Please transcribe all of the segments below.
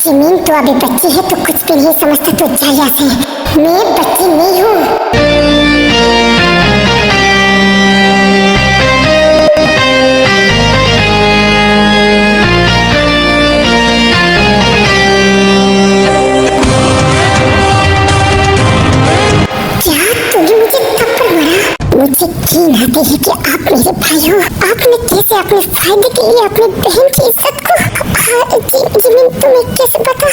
Jimin तो अभी बच्ची है तो कुछ भी नहीं समझता, तो जा यहाँ से। मैं बच्ची नहीं हूँ। मुझे घिन आती है कि आप मेरे भाई हो। आपने कैसे अपने फायदे के लिए अपनी बहन की इज्जत को जिमिन तुम्हें कैसे पता?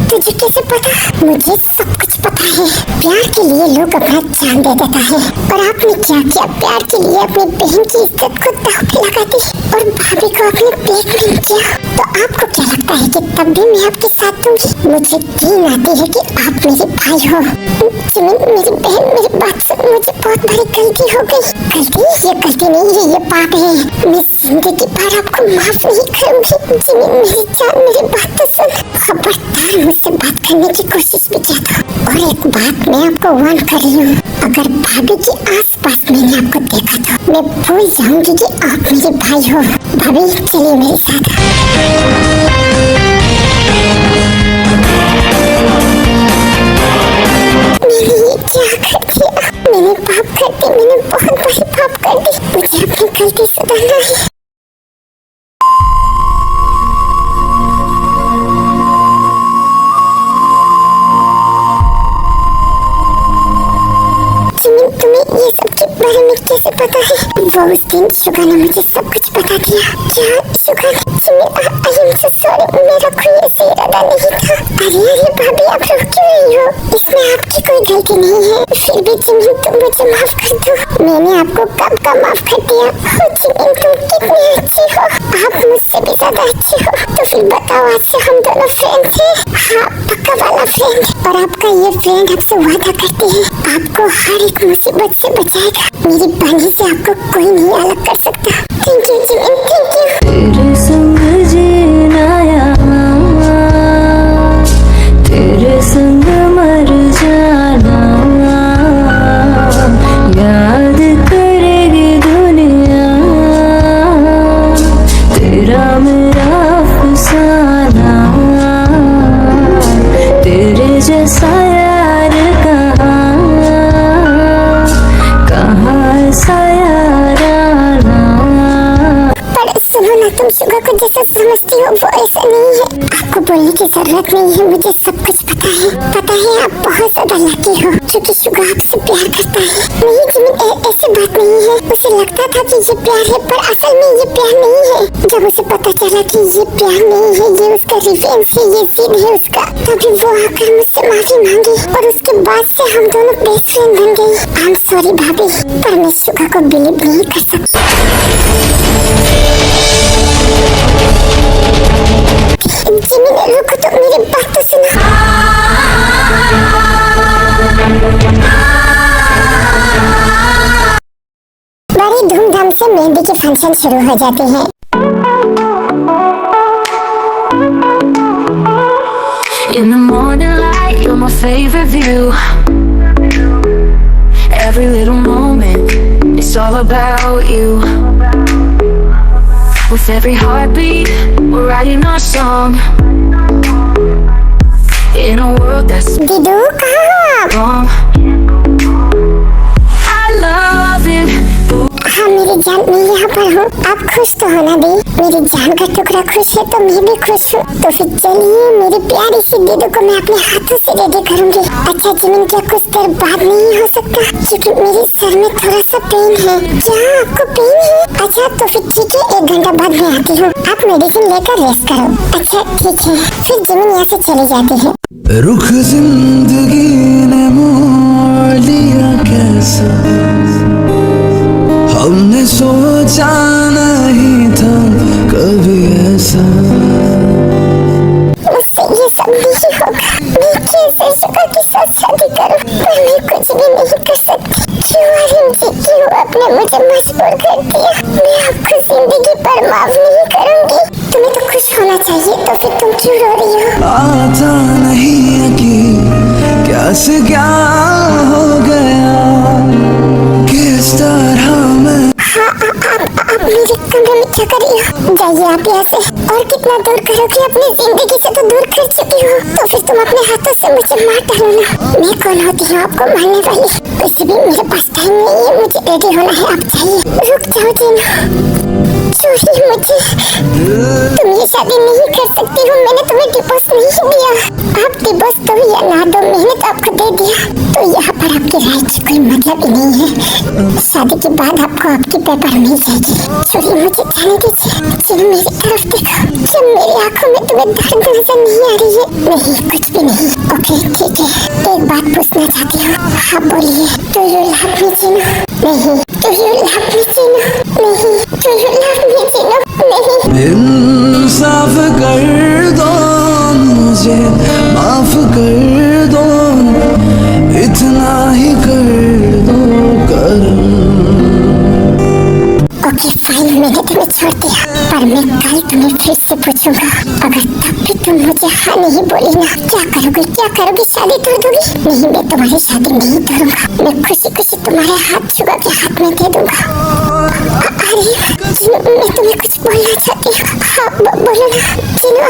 तुझे कैसे पता? मुझे सब कुछ पता है। प्यार के लिए लोग अपना जान दे देता है, और आपने क्या किया? प्यार के लिए अपनी बहन की इज्जत को दांव पे लगा दी और भाभी को अपने ब्लैकमेल किया। तो आपको क्या लगता है कि तब भी मैं आपके साथ दूंगी? मुझे घिन आती है कि आप मेरे भाई हो। जिमिन मेरी बहन, मेरी बात सुन। मुझे बहुत बड़ी गलती हो गई। गलती? ये गलती नहीं है, ये पाप है। मैं जिंदगी भर आपको माफ नहीं करूंगी। जिमिन मेरी जान, मेरी बात तो सुन। खबरदार मुझसे बात करने की कोशिश भी किया था। और एक बात मैं आपको वार्न कर रही हूँ, अगर भाभी के आसपास मैंने आपको देखा तो मैं भूल जाऊंगी कि आप मेरे भाई हो। भाभी चलिए मेरे साथ। मैंने ये क्या कर दिया? मैंने पाप कर दी, मैंने बहुत बड़ी पाप कर दी। मुझे अपनी गलती सुधारना है। जिमिन तुम्हें ये सब के बारे में कैसे पता है? वो उस दिन शुगा ने मुझे सब कुछ बता दिया। क्या शुगा ने? Jimin I am so sorry, मेरा कोई ऐसा इरादा नहीं था। अरे भाभी आप रो क्यों रही हो? इसमें आपकी कोई गलती नहीं है। फिर भी जिमिन तुम मुझे माफ कर दो। मैंने आपको कब का माफ कर दिया? जिमिन तुम कितनी अच्छी हो। आप मुझसे भी ज्यादा अच्छी हो। तो फिर बताओ, आज से हम दोनों फ्रेंड्स हैं। हाँ, पक्का वाला फ्रेंड। और आपका ये फ्रेंड आपसे वादा करते हैं आपको हर एक मुसीबत से बचाएगा। मेरी बहन से आपको कोई नहीं अलग कर सकता। Thank you Jimin, thank you. तेरे संग जीना तेरे संग मर जाना, याद करेगी दुनिया तेरा मेरा अफसाना। तेरे जैसा यार कहाँ ऐसा यार आना। पर सुनो ना, तुम शुगा को जैसा समझती हो वो ऐसा नहीं है। आपको बोलने की जरूरत नहीं है, मुझे सब कुछ पता है। पता है आप बहुत ज्यादा लकी हो क्योंकि शुगा आपसे प्यार करता है। नहीं जिमिन, ऐसी बात नहीं है। उसे लगता था कि ये प्यार है, पर असल में ये प्यार नहीं है। जब उसे पता चला कि ये प्यार नहीं है, ये उसका रिवेंज है, ये जिद है उसका, तभी वो आकर मुझसे माफी मांगी और उसके बाद से हम दोनों बेस्ट फ्रेंड बन गए। आई एम सॉरी भाभी, पर मैं शुगा को बिलीव नहीं कर सकती। जिमिन रुको तो, मेरी बात तो सुनो। बड़ी धूमधाम से मेहंदी के फंक्शन शुरू हो जाते हैं। In the morning light, you're my favorite view. Every little moment, it's all about you. With every heartbeat, we're writing our song. In a world that's दीदू कहाँ? wrong, I love it. हाँ मेरी जान, मैं यहाँ पर हूँ। आप खुश तो हो ना दी? मेरी जान का टुकड़ा खुश है तो मैं भी खुश हूँ। तो फिर चलिए, मेरी प्यारी सी दीदू को मैं अपने हाथों से रेडी करूँगी। अच्छा जिमिन, क्या कुछ देर बाद नहीं हो सकता? क्योंकि मेरे सर में थोड़ा सा पेन है। क्या आपको पेन है? अच्छा तो फिर ठीक है, 1 घंटा बाद मैं आती हूँ। आप मेडिसिन लेकर रेस्ट करो। अच्छा ठीक है। फिर जिमिन यहाँ से चले जाते हैं। रुख जिंदगी ने मोड़ लिया कैसा, हमने सोचा नहीं था कभी ऐसा। मुझसे ये सब नहीं होगा। मैं कैसे शुगा के साथ शादी करूं? पर मैं कुछ भी नहीं कर सकती। क्यों अरुण जी, क्यों आपने मुझे मजबूर कर दिया? मैं आपको जिंदगी पर माफ नहीं करूंगी। तुम्हें तो खुश होना चाहिए, तो फिर तुम क्यों रो रही हो? आता नहीं यकीन क्या से क्या हो गया, किस तरह मैं। हाँ, आप मेरे कमरे में क्या कर रही हो? जाइए आप यहाँ से। और कितना दूर करोगे, अपनी जिंदगी से तो दूर कर चुकी हो, तो फिर तुम अपने हाथों से मुझे मार डालो ना। मैं कौन होती हूँ आपको मारने वाली? वैसे भी मेरे पास टाइम नहीं है, मुझे रेडी होना है, आप जाइए। रुक जाओ जीनू, छोड़िए मुझे, तुम ये शादी नहीं कर सकती हो, मैंने तुम्हें डिवोर्स नहीं दिया। आप डिवोर्स दो या ना दो, मैंने तो आपको दे दिया, तो यहाँ पर आपके राइट्स कोई मतलब ही नहीं है। शादी के बाद आपको आपके पेपर मिल जाएगी। छोड़िए मुझे जाने दीजिए। जब मेरी तरफ देखो, जब मेरी आंखों में तुम्हें दर्द नजर नहीं आ रही है? नहीं, कुछ भी नहीं। ओके ठीक है, एक बात पूछना चाहती हूँ, हाँ बोलिए। Do you love me Jinu? नहीं। Do you love me Jinu? नहीं। Do you love me Jinu? नहीं। इंसाफ कर दो मुझे, माफ कर दो, इतना ही कर दो करम। ओके फाइन, मैंने तुम्हें छोड़ दिया, पर मैं कल तुम्हें फिर से पूछूंगा। अगर तब भी तुम मुझे हाँ नहीं बोली ना, क्या करोगे? क्या करोगे? शादी तोड़ दोगी? नहीं, मैं तुम्हारी शादी नहीं तोड़ूंगा, मैं खुशी खुशी तुम्हारे हाथ छुआ के हाथ में दे दूंगा। अरे मैं तुम्हें कुछ बोलना चाहती हूँ। हाँ बोलो ना जीनू।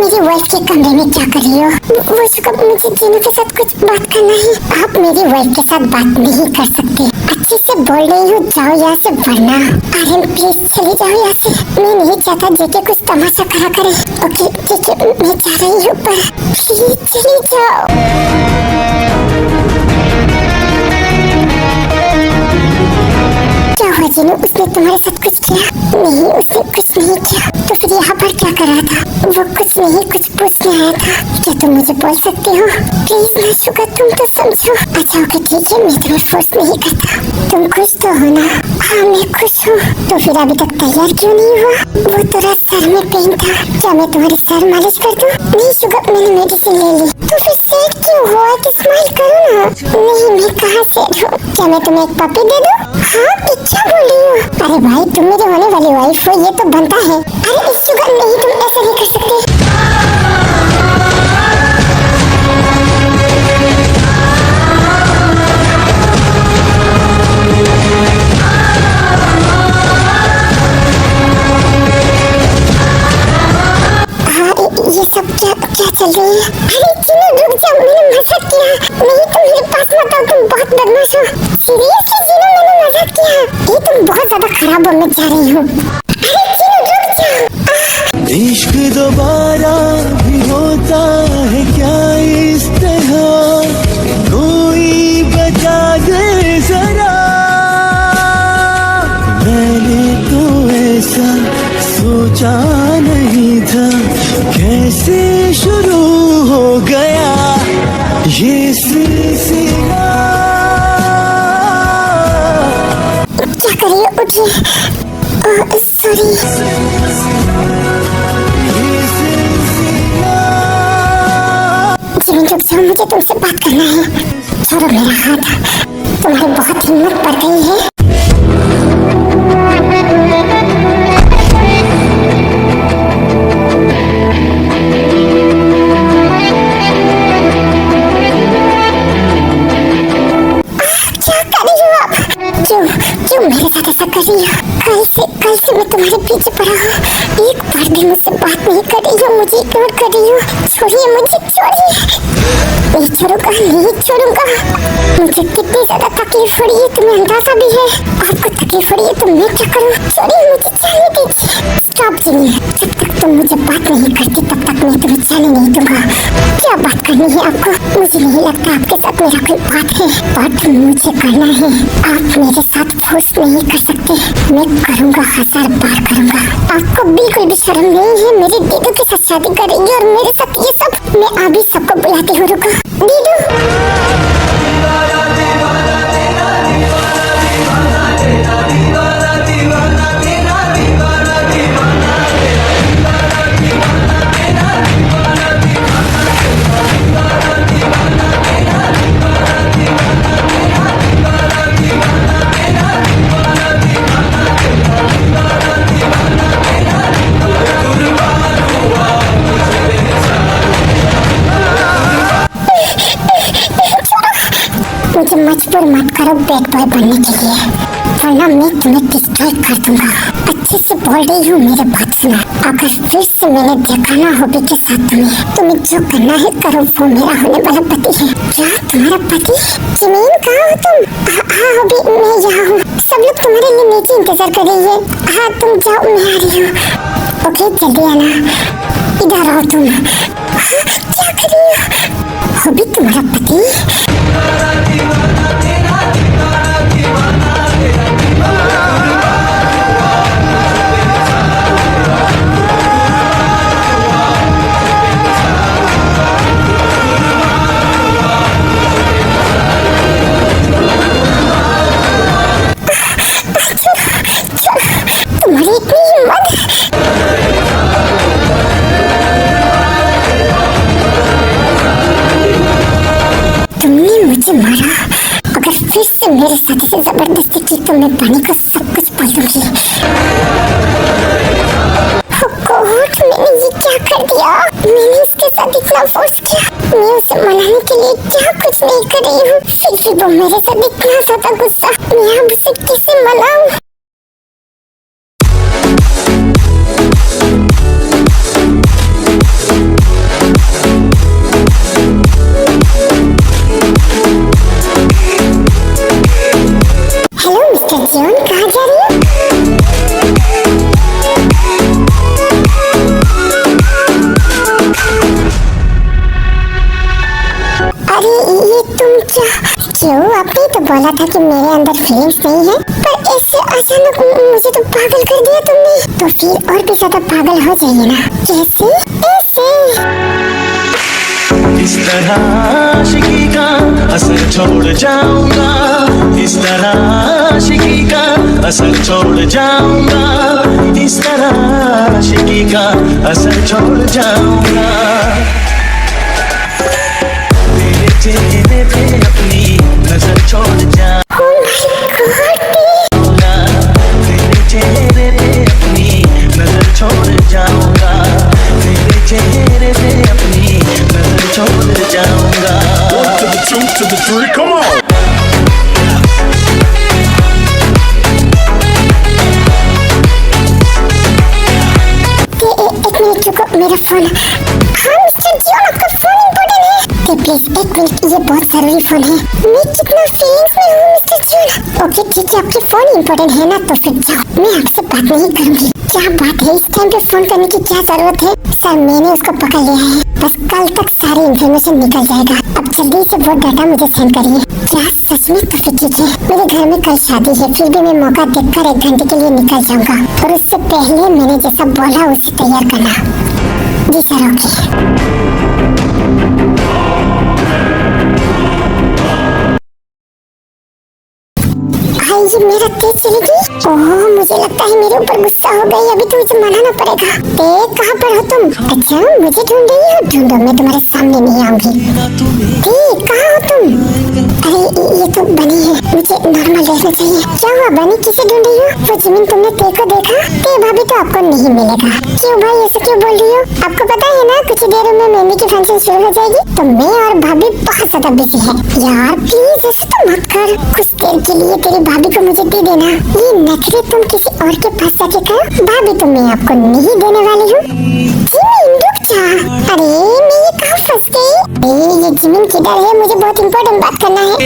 मेरी वाइफ के कमरे में क्या कर रही हो? वो सुबह मुझे जीनू के साथ कुछ बात करना है। आप मेरी वाइफ के साथ बात नहीं कर सकते। अच्छे से बोल रही हूँ, जाओ यहाँ से, वरना आर्यन प्लीज चले जाओ यहाँ से। मैं नहीं चाहता जेके कुछ तमाशा करा करे। ओके ठीक है, मैं जा रही हूँ, पर प्लीज चले जाओ। क्या हुआ जीनू, उसने तुम्हारे साथ कुछ किया? नहीं, उसने कुछ नहीं किया। तो फिर यहाँ पर क्या कर रहा था? वो कुछ नहीं, कुछ पूछने आया था। क्या तुम मुझे बोल सकते हो? प्लीज ना शुगा, तुम तो समझो। अच्छा ओके ठीक है, मैं तुम्हें फोर्स नहीं करता। तुम खुश तो हो ना? हाँ मैं खुश हूँ। तो फिर अभी तक तैयार क्यों नहीं हुआ? वो तेरा सर में पेन था, क्या मैं तुम्हारी सर मालिश कर दूँ? नहीं शुगा, मैंने मेडिसिन ले ली। तो फिर सैड क्यों हुआ? तो स्माइल करो ना। नहीं, मैं कहाँ सैड हूँ? क्या मैं तुम्हें एक पपी दे दूँ? हाँ क्या बोल रही हो? अरे भाई तुम मेरी होने वाली वाइफ हो, ये तो बनता है। अरे इस शुगर नहीं, तुम ऐसा नहीं कर सकते। ये सब क्या क्या चल रही है? अरे जीनू रुक जाओ, मैंने मजाक किया। नहीं तुम मेरे पास मत आओ, तुम बहुत बदमाश हो। सीरियसली जीनू, मैंने मजाक किया। ये तुम बहुत ज्यादा खराब होने जा रही हो। अरे जीनू रुक जाओ। इश्क दोबारा भी होता है क्या इस तरह? कोई बता दे जरा, मैंने तो ऐसा सोचा नहीं था। कैसे शुरू हो गया ये सिलसिला? क्या करिए, उठिए। सॉरी। जीवन रुक जाओ, मुझे तुमसे बात करना है। छोड़ो मेरा हाथ, तुम्हारी बहुत हिम्मत बढ़ गई है। क्यों मेरे साथ ऐसा कर रही हो? कल से मैं तुम्हारे पीछे पड़ा हूँ, एक बार भी मुझसे बात नहीं कर रही हो, मुझे इग्नोर कर रही हो। छोड़िए मुझे, छोड़िए। नहीं छोड़ूंगा, नहीं छोड़ूंगा। मुझे कितनी ज्यादा तकलीफ हो रही है तुम्हें अंदाजा भी है। आपको तकलीफ हो रही है तो मैं क्या करूँ? छोड़िए मुझे, जाने दीजिए। स्टॉप जीनी, जब तक तुम मुझे बात नहीं करती तब तक मैं तुम्हें जाने नहीं दूंगा। क्या बात करनी है आपको? मुझे नहीं लगता आपके साथ मेरा कोई बात है। बात मुझे करना है, आप मेरे साथ फोर्स नहीं कर सकते। मैं करूंगा, 1000 बार करूंगा। आपको बिल्कुल भी शर्म नहीं है? मेरे दीदू के साथ शादी करेंगे और मेरे साथ ये सब? मैं अभी सबको बुलाती हूँ, रुको। दीदू मुझे मजबूर मत करो बैड बॉय बनने के लिए, वरना मैं तुम्हें डिस्ट्रॉय कर दूंगा। अच्छे से बोल रही हूँ, मेरे बात सुनो। अगर फिर से मैंने देखा ना हॉबी के साथ तुम्हें जो करना है करो, वो मेरा होने वाला पति है। क्या तुम्हारा पति? जिमीन कहाँ हो तुम? हाँ हॉबी, मैं यहाँ हूँ। सब लोग तुम्हारे लिए नीचे इंतजार कर रही है। हाँ तुम जाओ, मैं आ रही हूँ। ओके जल्दी आना। इधर आओ तुम। हाँ, क्या कर रही हो? हॉबी तुम्हारा पति? तुम्हारी इतनी हिम्मत? तुमने मुझे मारा। अगर फिर से मेरे साथ से जबरदस्ती की तो मैं पानी का सब कुछ पा लूंगी। मैंने ये क्या कर दिया? मैंने इसके साथ इतना फोर्स किया। मैं उसे मनाने के लिए क्या कुछ नहीं कर रही हूँ, फिर भी वो मेरे साथ इतना ज्यादा गुस्सा। मैं अब उसे कैसे मनाऊं? हेलो मिस्टर जॉन, कहाँ जा रही हो? अरे ये तुम क्यों? आपने तो बोला था कि मेरे अंदर फीलिंग्स नहीं है, पर ऐसे अचानक मुझे तो पागल कर दिया तुमने। तो फिर और भी ज्यादा पागल हो जाइए ना। कैसे? ऐसे इस तरह आशिकी का असर छोड़ जाऊंगा, इस तरह आशिकी का असर छोड़ जाऊंगा, इस तरह आशिकी का असर छोड़ जाऊंगा। तेरे चेहरे पे अपनी नजर छोड़ जाऊंगा, तेरे चेहरे पे अपनी नजर छोड़ जाऊंगा, तेरे चेहरे पे अपनी नजर छोड़ जाऊंगा। 1 to the 2 to the 3, come on! एक मिनट रुको, मेरा फोन। हाँ मिस्टर जॉन, आपका फोन इम्पोर्टेंट है। प्लीज एक मिनट, ये बहुत जरूरी फोन है। मैं कितना फीलिंग्स में हूँ मिस्टर जॉन। ओके ठीक है, आपके फोन इम्पोर्टेंट है ना, तो फिर जाओ, मैं आपसे बात नहीं करूँगी। क्या बात है, इस टाइम पे फोन करने की क्या जरूरत है? सर मैंने उसको पकड़ लिया है, बस कल तक सारी इन्फॉर्मेशन निकल जाएगा। अब जल्दी से वो डाटा मुझे सेंड करिए। क्या सच में? तो फिर ठीक है, मेरे घर में कल शादी है, फिर भी मैं मौका देखकर 1 घंटे के लिए निकल जाऊंगा, और उससे पहले मैंने जैसा बोला उसे तैयार करना। जी सर ओके। ये मेरा तेज चलेगी। ओह मुझे लगता है मेरे ऊपर गुस्सा हो गई, अभी तो मुझे मनाना पड़ेगा। तेज कहाँ पर हो तुम? अच्छा मुझे ढूंढ रही हो? ढूंढो, मैं तुम्हारे सामने नहीं आऊंगी। तेज कहाँ हो तुम? अरे ये तो बनी है, मुझे नॉर्मल रहना चाहिए। क्या हुआ बनी, किसे ढूंढ रही हो? वो जिमिन तुमने ते को देखा? ते भाभी तो आपको नहीं मिलेगा। क्यों भाई ऐसा क्यों बोल रही हो? आपको पता है ना कुछ देर में मेहंदी की फंक्शन शुरू हो जाएगी, तो मैं और भाभी बहुत ज्यादा बिजी है। यार प्लीज ऐसा तो मत कर, कुछ देर के लिए तेरी भाभी को मुझे दे देना। ये नखरे तुम किसी और के पास जाके करो, भाभी तो मैं आपको नहीं देने वाली हूँ। जिमिन रुक जा। अरे मैं ये कहाँ फंस गई? ये जिमिन किधर है? मुझे बहुत इम्पोर्टेंट बात करना है।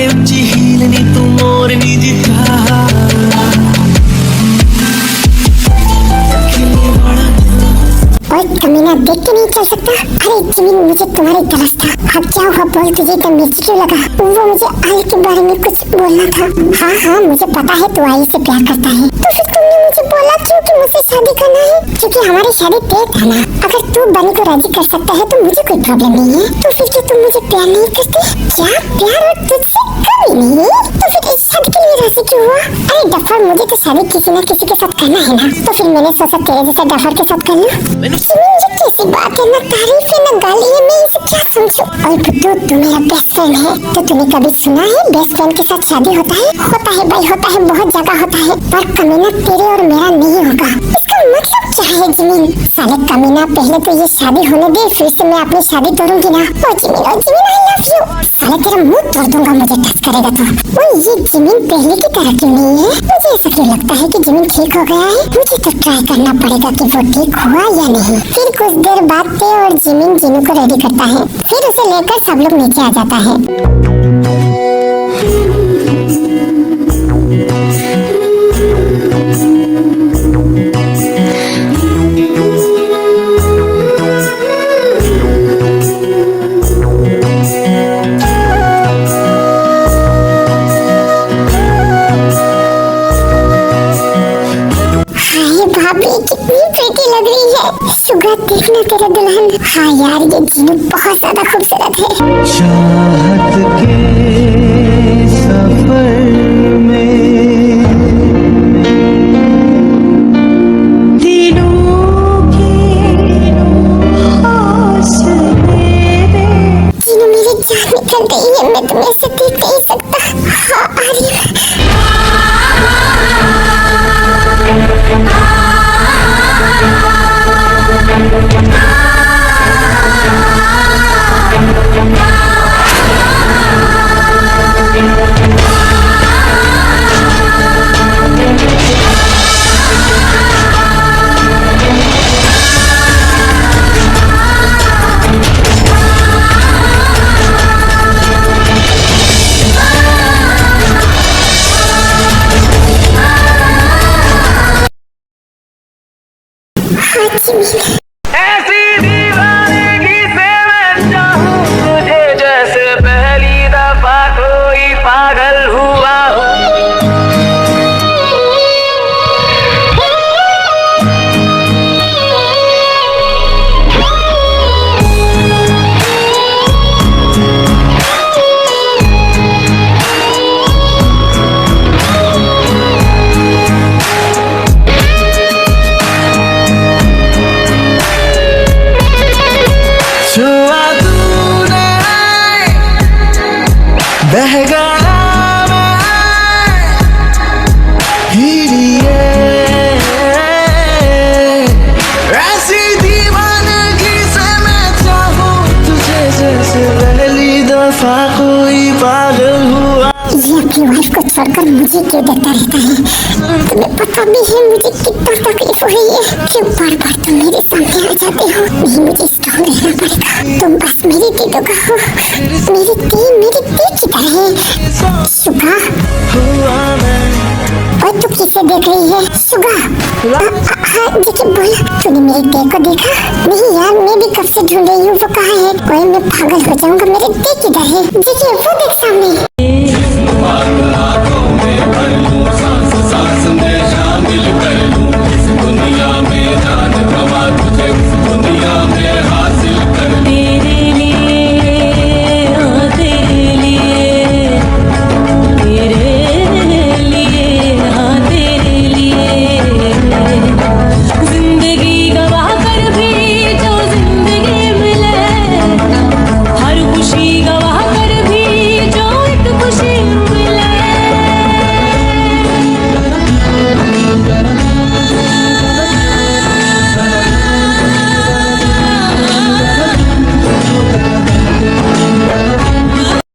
और कमीना देख के नहीं चल सकता। अरे जिमिन मुझे तुम्हारी तलाश था। अब क्या हुआ बोल, तुझे इतना मिर्ची क्यों लगा? वो मुझे आई के बारे में कुछ बोलना था। हाँ हाँ मुझे पता है तू आई से प्यार करता है, तो फिर तुमने मुझे बोला क्यों कि मुझसे शादी करना है? क्योंकि हमारी शादी तय था ना। अगर तू बनी को राजी कर सकता है तो मुझे कोई प्रॉब्लम नहीं है। तो फिर क्या तुम मुझे प्यार नहीं करती? क्या प्यार और तुझसे कभी नहीं? तो फिर इस शादी के लिए राजी क्यों हुआ? अरे डफर मुझे तो शादी किसी न किसी के साथ करना है ना, तो फिर मैंने सोचा तेरे जैसा डफर के साथ करना। ये कैसी बात है, ना तारीफ है ना गाली है, मैं इसे क्या समझूं? और बुद्धू तू मेरा बेस्ट फ्रेंड है, तो तूने कभी सुना है बेस्ट फ्रेंड के साथ शादी होता है? होता है भाई होता है, बहुत जगह होता है, पर कमीना तेरे और मेरा नहीं होगा। इसका मतलब क्या है जिमिन? साले कमीना, पहले तो ये शादी होने दे, फिर से मैं अपनी शादी तोड़ूंगी ना। ओ जिमिन आई लव यू। साले तेरा मुंह तोड़ दूंगा मुझे टच करेगा तो। ओ ये जिमिन पहले की तरह क्यों नहीं है? मुझे ऐसा क्यों लगता है कि जिमिन ठीक हो गया है? मुझे तो ट्राई करना पड़ेगा कि वो ठीक हुआ या नहीं। फिर कुछ देर बाद ते और जिमिन जिनू को रेडी करता है, फिर उसे लेकर सब लोग नीचे आ जाता है। कितनी प्रीटी लग रही है। सुगा देखना तेरा दुल्हन। हाँ यार ये जिनू बहुत ज्यादा खूबसूरत है। चाहत के सफर में दिलों के हौसले जिनू मेरी जान निकल गई है, मैं तुम्हें ऐसे देख नहीं सकता। हाँ आ रही है। ऐसी दीवानगी से मैं चाहूं तुझे, जैसे पहली दफा कोई पागल हुआ हो। छुआ तूने बह गया ऐसी दीवानगी से मैं चाहूं तुझे, जैसे पहली दफा कोई पागल हुआ। ये अपनी वाइफ को छोड़कर मुझे क्यों देता रहता है? तुम्हें पता भी है मुझे कितना तकलीफ हुई है। क्यों बार बार तुम मेरे सामने आ जाते हो? नहीं मुझे स्ट्रॉन्ग रहना पड़ेगा। तुम बस मेरी दीदों का हो, मेरी दी की तरह है। सुगा और तू किसे देख रही है? सुगा हाँ देखिए बोला। तूने मेरे दे को देखा? नहीं यार मैं भी कब से ढूंढ रही हूँ, वो कहाँ है? कोई मैं पागल हो जाऊंगा। मेरे दे किधर है? देखिए वो